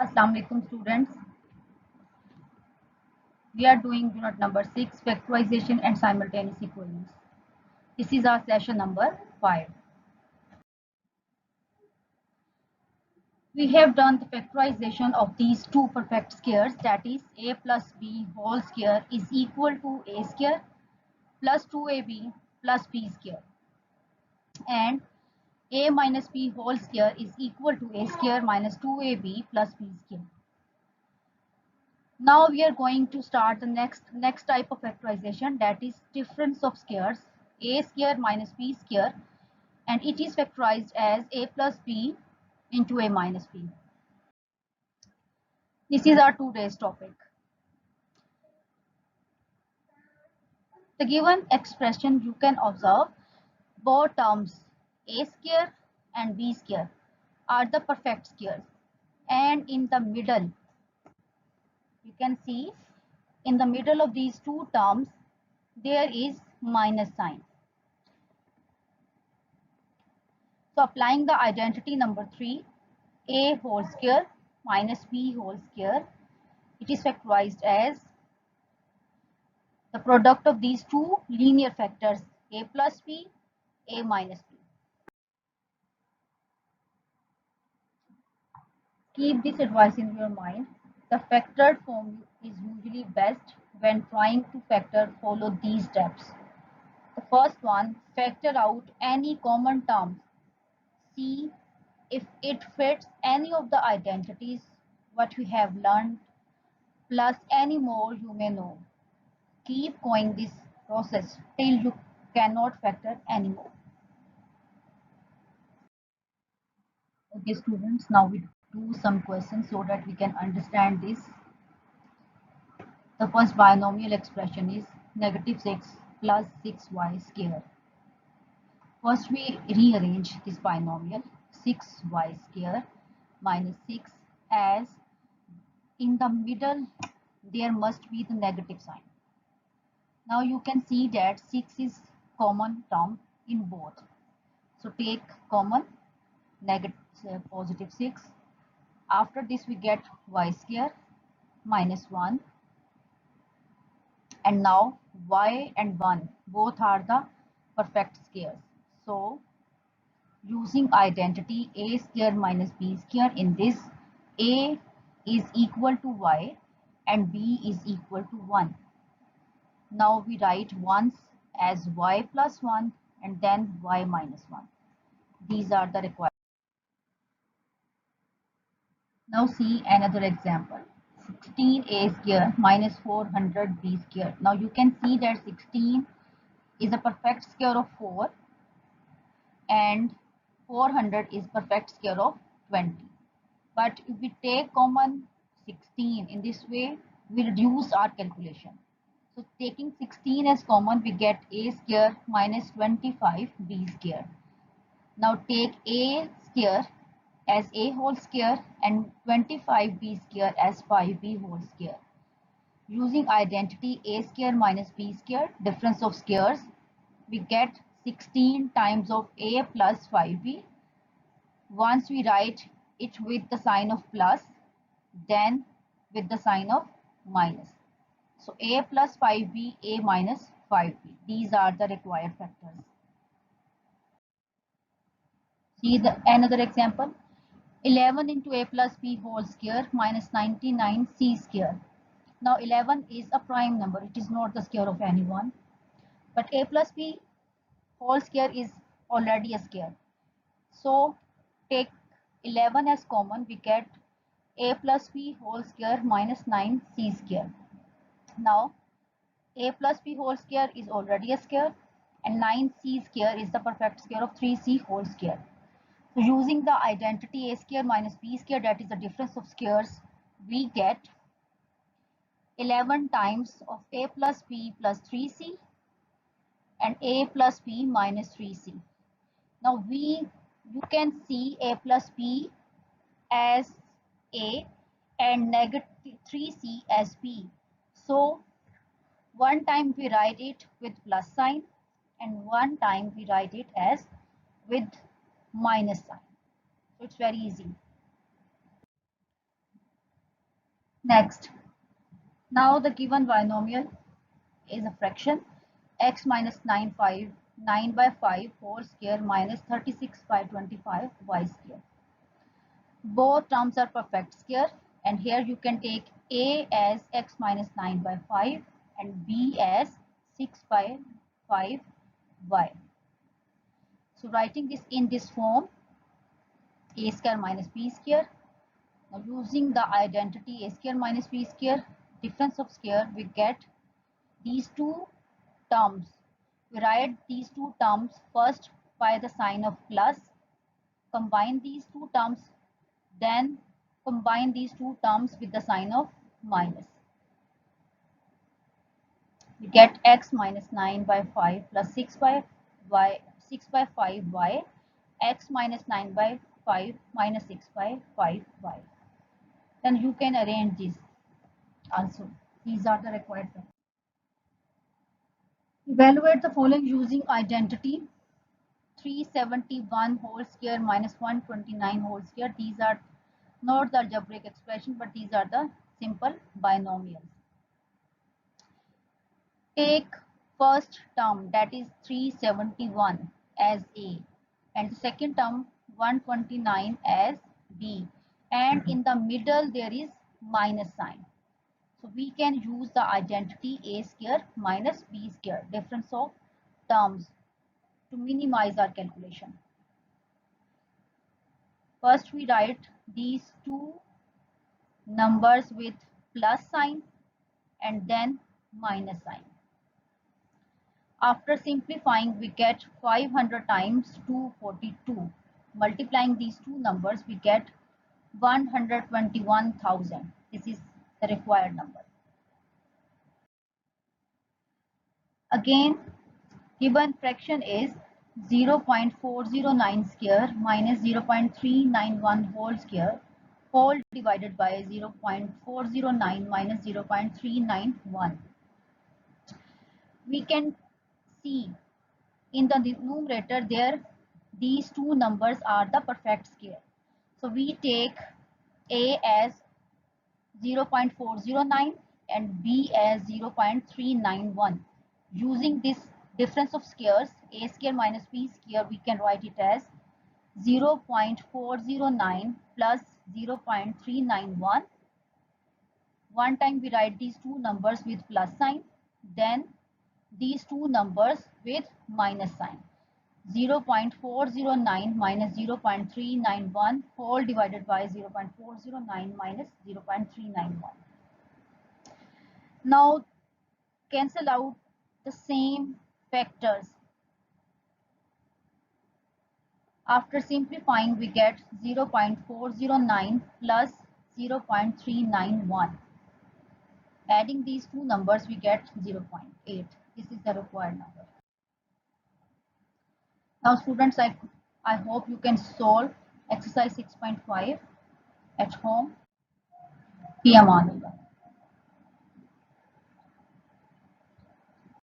Assalamu alaikum students. We are doing unit number 6 factorization and simultaneous equations. This is our session number 5. We have done the factorization of these two perfect squares, that is a plus b whole square is equal to a square plus 2ab plus b square, and a minus b whole square is equal to a square minus 2ab plus b square. Now we are going to start the next type of factorization, that is difference of squares, a square minus b square, and it is factorized as a plus b into a minus b. This is our today's topic. The given expression, you can observe both terms a square and b square are the perfect squares, and in the middle you can see in the middle of these two terms there is minus sign. So applying the identity number 3, a whole square minus b whole square, it is factorized as the product of these two linear factors a plus b, a minus b. Keep this advice in your mind. The factored form is usually best when trying to factor. Follow these steps. The first one, factor out any common terms. See if it fits any of the identities what we have learned plus any more you may know. Keep going this process till you cannot factor anymore. Okay students, now we do some questions so that we can understand this. The first binomial expression is negative 6 plus 6y square. First we rearrange this binomial 6y square minus 6, as in the middle there must be the negative sign. Now you can see that 6 is common term in both. So take common negative positive 6. After this we get y square minus 1, and now y and 1 both are the perfect squares. So using identity a square minus b square, in this a is equal to y and b is equal to 1. Now we write once as y plus 1 and then y minus 1. These are the required. Now see another example. 16a square minus 400b square. Now you can see that 16 is a perfect square of 4 and 400 is perfect square of 20. But if we take common 16, in this way we reduce our calculation. So taking 16 as common, we get a square minus 25b square. Now take a square as a whole square and 25b square as 5b whole square. Using identity a square minus b square, difference of squares, we get 16 times of a plus 5b. Once we write it with the sign of plus, then with the sign of minus. So a plus 5b, a minus 5b. These are the required factors. See another example. 11 into a plus b whole square minus 99 c square. Now 11 is a prime number. It is not the square of anyone. But a plus b whole square is already a square. So take 11 as common. We get a plus b whole square minus 9c square. Now a plus b whole square is already a square and 9c square is the perfect square of 3c whole square. So using the identity a square minus b square, that is the difference of squares, we get 11 times of a plus b plus 3c and a plus b minus 3c. Now you can see a plus b as a and negative 3c as b. So one time we write it with plus sign and one time we write it as with minus sign. So it's very easy. Next, now the given binomial is a fraction x minus 9 by 5 whole square minus 36 by 25 y square. Both terms are perfect square, and here you can take a as x minus 9 by 5 and b as 6 by 5 y. So writing this in this form, a square minus b square. Now using the identity a square minus b square, difference of square, we get these two terms. We write these two terms first by the sign of plus, combine these two terms, then combine these two terms with the sign of minus. We get x minus 9 by 5 plus 6 by 5 y, x minus 9 by 5 minus 6 by 5 y. Then you can arrange this also. These are the required factors. Evaluate the following using identity. 371 whole square minus 129 whole square. These are not the algebraic expression, but these are the simple binomials. Take first term, that is 371, as A, and the second term 129 as B, and in the middle there is minus sign. So we can use the identity a square minus b square, difference of terms, to minimize our calculation. First we write these two numbers with plus sign and then minus sign. After simplifying, we get 500 times 242. Multiplying these two numbers, we get 121,000. This is the required number. Again, given fraction is 0.409 square minus 0.391 whole square, whole divided by 0.409 minus 0.391. We can see in the numerator there these two numbers are the perfect square. So we take a as 0.409 and b as 0.391. Using this difference of squares, a square minus b square, we can write it as 0.409 plus 0.391. One time we write these two numbers with plus sign, then these two numbers with minus sign. 0.409 minus 0.391 whole divided by 0.409 minus 0.391. Now cancel out the same factors. After simplifying, we get 0.409 plus 0.391. Adding these two numbers, we get 0.8. This is the required number. Now students, I hope you can solve exercise 6.5 at home. Fi amanillah.